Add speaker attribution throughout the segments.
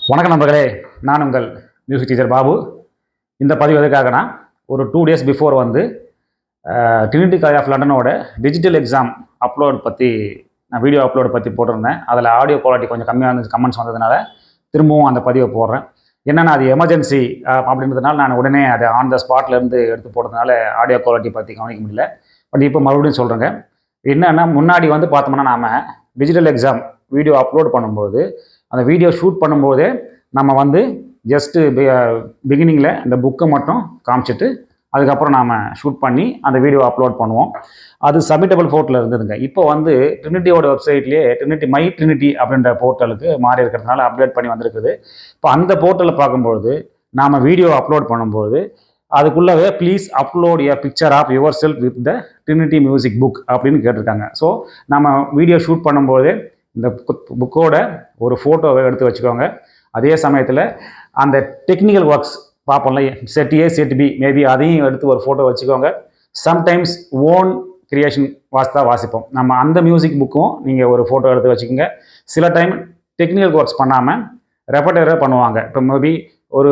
Speaker 1: வணக்கம் நண்பர்களே, நான் உங்கள் மியூசிக் டீச்சர் பாபு. இந்த பதிவு எதுக்காகனா, ஒரு 2 days before Trinity College of லண்டனோட டிஜிட்டல் எக்ஸாம் அப்லோட் பற்றி நான் வீடியோ அப்லோட் பற்றி போட்டிருந்தேன். அதில் ஆடியோ குவாலிட்டி கொஞ்சம் கம்மியாக இருந்துச்சு, கமெண்ட்ஸ் வந்ததுனால திரும்பவும் அந்த பதிவை போடுறேன். என்னென்னா அது எமர்ஜென்சி அப்படின்றதுனால நான் உடனே அதை ஆன் த ஸ்பாட்லேருந்து எடுத்து போடுறதுனால ஆடியோ குவாலிட்டி பற்றி கவனிக்க முடியல. பட் இப்போ மறுபடியும் சொல்கிறேங்க. என்னென்னா முன்னாடி பார்த்தோம்னா நாம் டிஜிட்டல் எக்ஸாம் வீடியோ அப்லோட் பண்ணும்போது அந்த வீடியோ ஷூட் பண்ணும்போதே நம்ம ஜஸ்ட்டு பிகினிங்கில் இந்த புக்கை மட்டும் காமிச்சிட்டு அதுக்கப்புறம் நாம் ஷூட் பண்ணி அந்த வீடியோ அப்லோட் பண்ணுவோம். அது சப்மிட்டபிள் போர்ட்டில் இருந்ததுங்க. இப்போ ட்ரினிட்டியோட வெப்சைட்லேயே ட்ரினிட்டி அப்படின்ற போர்ட்டலுக்கு மாறி இருக்கிறதுனால அப்டேட் பண்ணி வந்திருக்குது. இப்போ அந்த போர்ட்டலில் பார்க்கும்போது நாம் வீடியோ அப்லோட் பண்ணும்போது அதுக்குள்ளவே please upload a picture of yourself with the Trinity music book அப்படின்னு கேட்டிருக்காங்க. ஸோ நம்ம வீடியோ ஷூட் பண்ணும்போது இந்த புக்கோட ஒரு ஃபோட்டோவை எடுத்து வச்சுக்கோங்க. அதே சமயத்தில் அந்த டெக்னிக்கல் ஒர்க்ஸ் பார்ப்போம்ல, set A set B maybe அதையும் எடுத்து ஒரு ஃபோட்டோ வச்சுக்கோங்க. சம்டைம்ஸ் ஓன் கிரியேஷன் வாசிப்போம், நம்ம அந்த மியூசிக் புக்கும் நீங்கள் ஒரு ஃபோட்டோ எடுத்து வச்சுக்கோங்க. சில டைம் டெக்னிக்கல் ஒர்க்ஸ் பண்ணாமல் ரெப்பர்டராக பண்ணுவாங்க. இப்போ மேபி ஒரு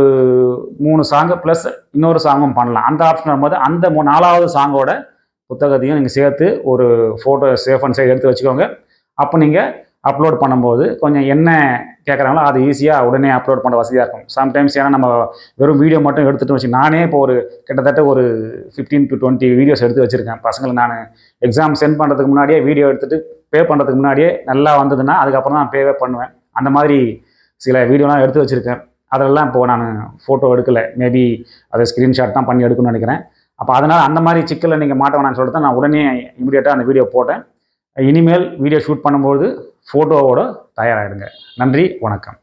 Speaker 1: 3 சாங்கு ப்ளஸ் இன்னொரு சாங்கும் பண்ணலாம். அந்த ஆப்ஷன் வரும்போது அந்த 4வது சாங்கோட புத்தகத்தையும் நீங்கள் சேர்த்து ஒரு ஃபோட்டோ சேஃப் அண்ட் சைடு எடுத்து வச்சுக்கோங்க. அப்போ நீங்கள் அப்லோட் பண்ணும்போது கொஞ்சம் என்ன கேட்குறாங்களோ அது ஈஸியாக உடனே அப்லோட் பண்ண வசதியாக இருக்கும். சம்டைம்ஸ் ஏன்னா நம்ம வெறும் வீடியோ மட்டும் எடுத்துகிட்டு வச்சு நானே இப்போ கிட்டத்தட்ட ஒரு 15 to 20 வீடியோஸ் எடுத்து வச்சுருக்கேன். பசங்களை நான் எக்ஸாம் சென்ட் பண்ணுறதுக்கு முன்னாடியே வீடியோ எடுத்துகிட்டு பே பண்ணுறதுக்கு முன்னாடியே நல்லா வந்ததுன்னா அதுக்கப்புறம் தான் பேவே பண்ணுவேன். அந்த மாதிரி சில வீடியோலாம் எடுத்து வச்சுருக்கேன். அதெல்லாம் இப்போது நான் ஃபோட்டோ எடுக்கலை, மேபி அதை ஸ்க்ரீன்ஷாட் தான் பண்ணி எடுக்கணும்னு நினைக்கிறேன். அப்போ அதனால் அந்த மாதிரி சிக்கலில் நீங்கள் மாட்ட வேணாம்னு சொல்லிட்டு நான் உடனே இமீடியட்டாக அந்த வீடியோ போட்டேன். இனிமேல் வீடியோ ஷூட் பண்ணும்போது ஃபோட்டோவோட தயாராகிடுங்க. நன்றி, வணக்கம்.